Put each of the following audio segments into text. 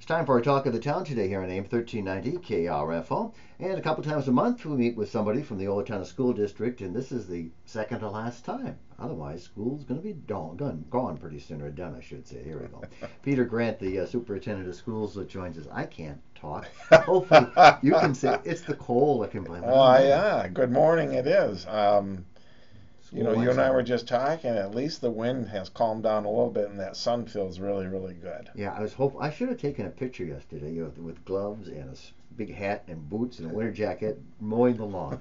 It's time for our Talk of the Town today here on AM 1390 KRFO. And a couple times a month we meet with somebody from the Owatonna School District, and this is the second to last time. Otherwise, school's going to be gone pretty soon, or done, I should say. Here we go. Peter Grant, the superintendent of schools, joins us. I can't talk. Hopefully you can say it's the cold I can blame. Oh, yeah. Good morning, it is. You and I were School just talking. At least the wind has calmed down a little bit, and that sun feels really, really good. Yeah, I should have taken a picture yesterday, with gloves and a big hat and boots and a winter jacket, mowing the lawn.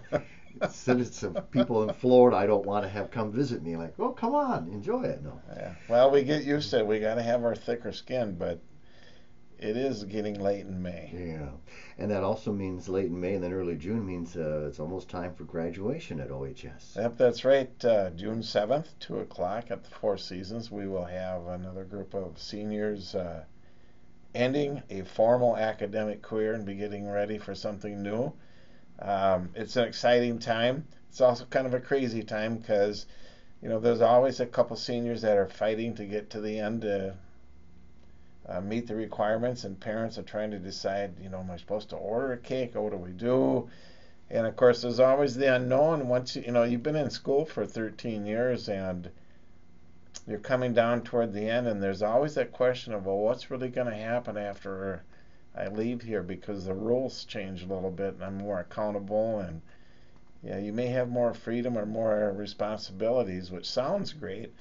Send it to people in Florida I don't want to have come visit me. Like, oh, come on, enjoy it. No. Yeah. Well, we get used to it. We got to have our thicker skin, but it is getting late in May. Yeah, and that also means late in May and then early June means it's almost time for graduation at OHS. Yep, that's right. June 7th, 2 o'clock at the Four Seasons, we will have another group of seniors ending a formal academic career and be getting ready for something new. It's an exciting time. It's also kind of a crazy time because, there's always a couple seniors that are fighting to get to the end to meet the requirements, and parents are trying to decide, am I supposed to order a cake or what do we do? And of course, there's always the unknown. Once you've been in school for 13 years and you're coming down toward the end, and there's always that question of, well, what's really going to happen after I leave here, because the rules change a little bit and I'm more accountable, and yeah, you may have more freedom or more responsibilities, which sounds great.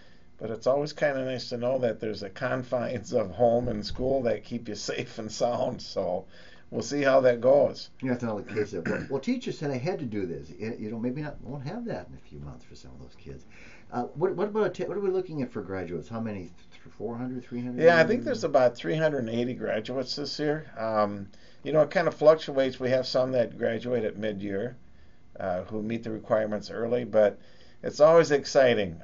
But it's always kind of nice to know that there's the confines of home and school that keep you safe and sound. So we'll see how that goes. You have to tell the kids that, well, teacher said I had to do this. Maybe won't have that in a few months for some of those kids. What are we looking at for graduates? How many? 400, 300? Yeah, I think there's about 380 graduates this year. It kind of fluctuates. We have some that graduate at mid-year who meet the requirements early, but it's always exciting.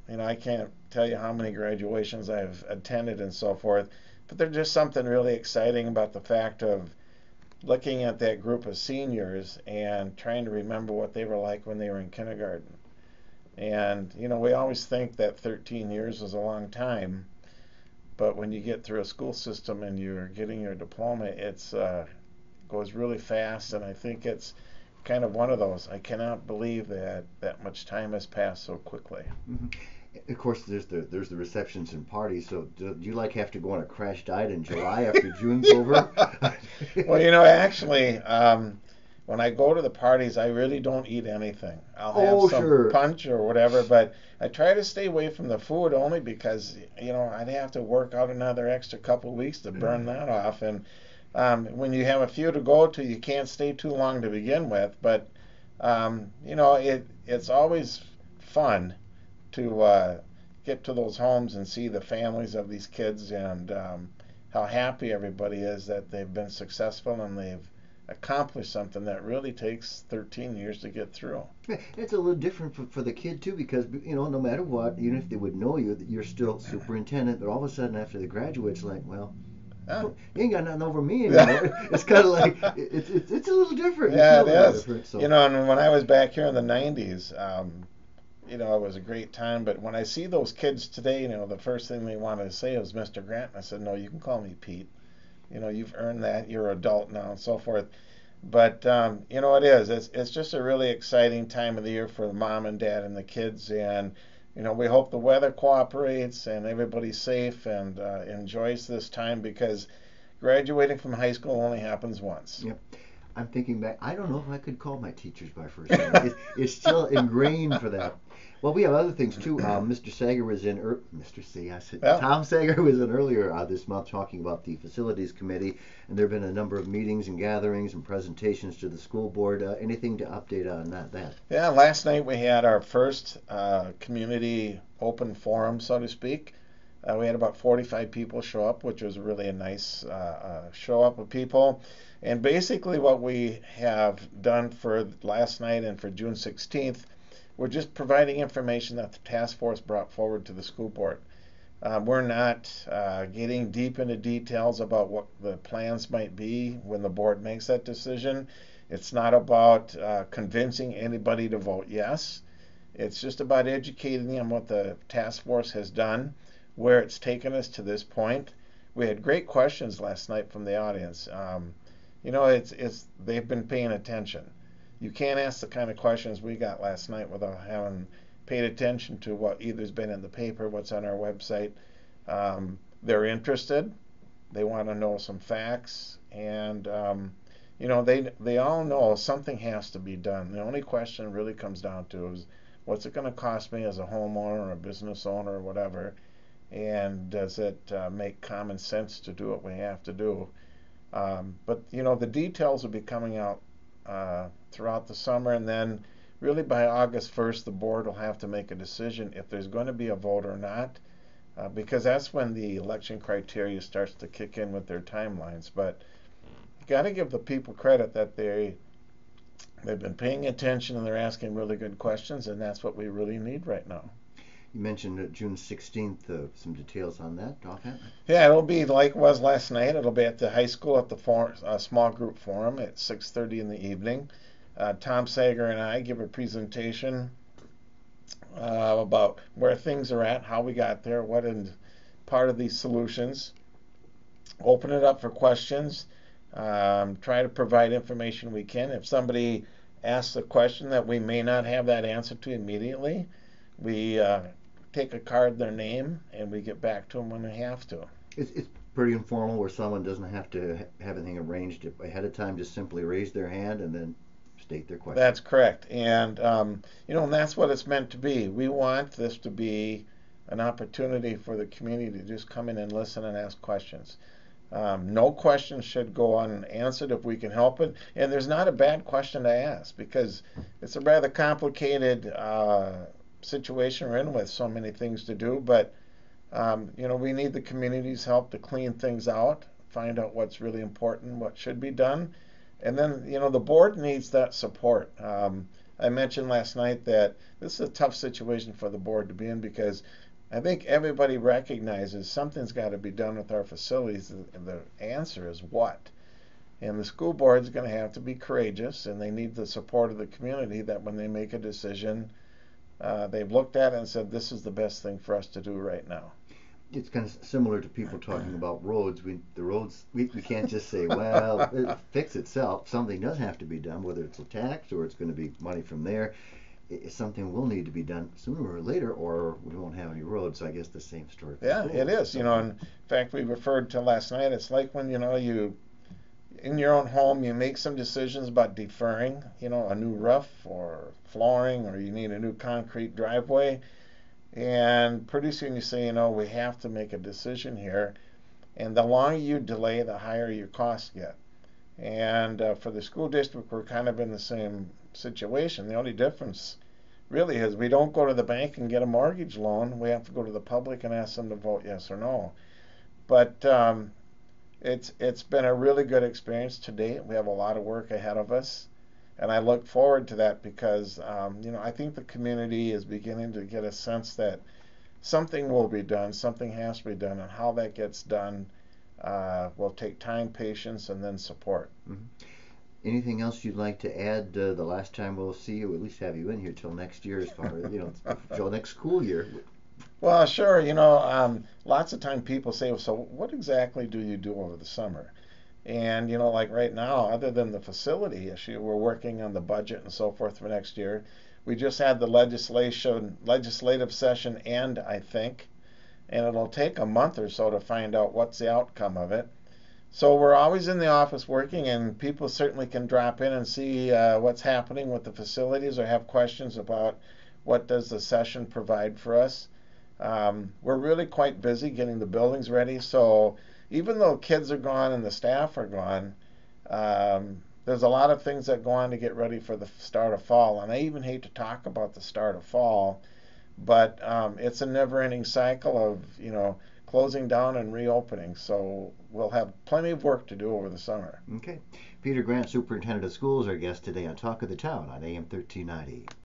I can't tell you how many graduations I've attended and so forth, but there's just something really exciting about the fact of looking at that group of seniors and trying to remember what they were like when they were in kindergarten. And, we always think that 13 years is a long time, but when you get through a school system and you're getting your diploma, it's goes really fast, and I think it's kind of one of those. I cannot believe that much time has passed so quickly. Mm-hmm. Of course, there's the receptions and parties. So do you have to go on a crash diet in July after June's over? Well, actually, when I go to the parties, I really don't eat anything. I'll have some punch or whatever, but I try to stay away from the food only because I'd have to work out another extra couple of weeks to burn that off. And when you have a few to go to, you can't stay too long to begin with. But it's always fun to get to those homes and see the families of these kids, and how happy everybody is that they've been successful and they've accomplished something that really takes 13 years to get through. Yeah, it's a little different for the kid too, because no matter what, even if they would know you, that you're still superintendent, but all of a sudden after they graduate, it's like, well, you ain't got nothing over me anymore. It's kind of like it's a little different. Yeah, it is. So. And when I was back here in the 90s, it was a great time. But when I see those kids today, the first thing they want to say is Mr. Grant. And I said, no, you can call me Pete. You've earned that. You're an adult now, and so forth. But it is. It's just a really exciting time of the year for the mom and dad and the kids. And we hope the weather cooperates and everybody's safe and enjoys this time, because graduating from high school only happens once. Yep. I'm thinking back. I don't know if I could call my teachers by first name. It's still ingrained for that. Well, we have other things too. Mr. Sager was in. Tom Sager was in earlier this month talking about the facilities committee, and there have been a number of meetings and gatherings and presentations to the school board. Anything to update on that? Yeah, last night we had our first community open forum, so to speak. We had about 45 people show up, which was really a nice show up of people. And basically what we have done for last night and for June 16th, we're just providing information that the task force brought forward to the school board. We're not getting deep into details about what the plans might be when the board makes that decision. It's not about convincing anybody to vote yes. It's just about educating them what the task force has done, where it's taken us to this point. we had great questions last night from the audience. It's they've been paying attention. You can't ask the kind of questions we got last night without having paid attention to what either's been in the paper, what's on our website. They're interested. They want to know some facts, and they all know something has to be done. The only question really comes down to is, what's it going to cost me as a homeowner or a business owner or whatever, and does it make common sense to do what we have to do? But the details will be coming out throughout the summer, and then really by August 1st, the board will have to make a decision if there's going to be a vote or not, because that's when the election criteria starts to kick in with their timelines. But you got to give the people credit that they've been paying attention and they're asking really good questions, and that's what we really need right now. You mentioned June 16th, some details on that, offhand? Yeah, it'll be like it was last night. It'll be at the high school at the small group forum at 6:30 in the evening. Tom Sager and I give a presentation about where things are at, how we got there, what is part of these solutions. Open it up for questions. Try to provide information we can. If somebody asks a question that we may not have that answer to immediately, we take a card, their name, and we get back to them when we have to. It's pretty informal, where someone doesn't have to have anything arranged ahead of time, just simply raise their hand and then state their question. That's correct. And, and that's what it's meant to be. We want this to be an opportunity for the community to just come in and listen and ask questions. No questions should go unanswered if we can help it. And there's not a bad question to ask, because it's a rather complicated situation we're in with so many things to do. But, we need the community's help to clean things out, find out what's really important, what should be done. And then, the board needs that support. I mentioned last night that this is a tough situation for the board to be in, because I think everybody recognizes something's got to be done with our facilities. The answer is what? And the school board's going to have to be courageous, and they need the support of the community, that when they make a decision, they've looked at it and said, this is the best thing for us to do right now. It's kind of similar to people talking about roads. We can't just say, well, it fix itself. Something does have to be done, whether it's a tax or it's going to be money from there. Something will need to be done sooner or later, or we won't have any roads. So I guess the same story. Yeah, it is. In fact, we referred to last night, it's like when, you in your own home, you make some decisions about deferring, a new roof or flooring, or you need a new concrete driveway. And pretty soon you say, we have to make a decision here. And the longer you delay, the higher your costs get. And for the school district, we're kind of in the same situation. The only difference really is we don't go to the bank and get a mortgage loan. We have to go to the public and ask them to vote yes or no. But it's been a really good experience to date. We have a lot of work ahead of us. And I look forward to that, because, I think the community is beginning to get a sense that something will be done, something has to be done, and how that gets done will take time, patience, and then support. Mm-hmm. Anything else you'd like to add? The last time we'll see you, at least have you in here till next year, as far as, till next school year. Well, sure. Lots of time people say, so what exactly do you do over the summer? And, like right now, other than the facility issue, we're working on the budget and so forth for next year. We just had the legislative session end, I think, and it'll take a month or so to find out what's the outcome of it. So we're always in the office working, and people certainly can drop in and see what's happening with the facilities, or have questions about what does the session provide for us. We're really quite busy getting the buildings ready, so even though kids are gone and the staff are gone, there's a lot of things that go on to get ready for the start of fall. And I even hate to talk about the start of fall, but it's a never-ending cycle of, closing down and reopening. So we'll have plenty of work to do over the summer. Okay. Peter Grant, Superintendent of Schools, our guest today on Talk of the Town on AM 1390.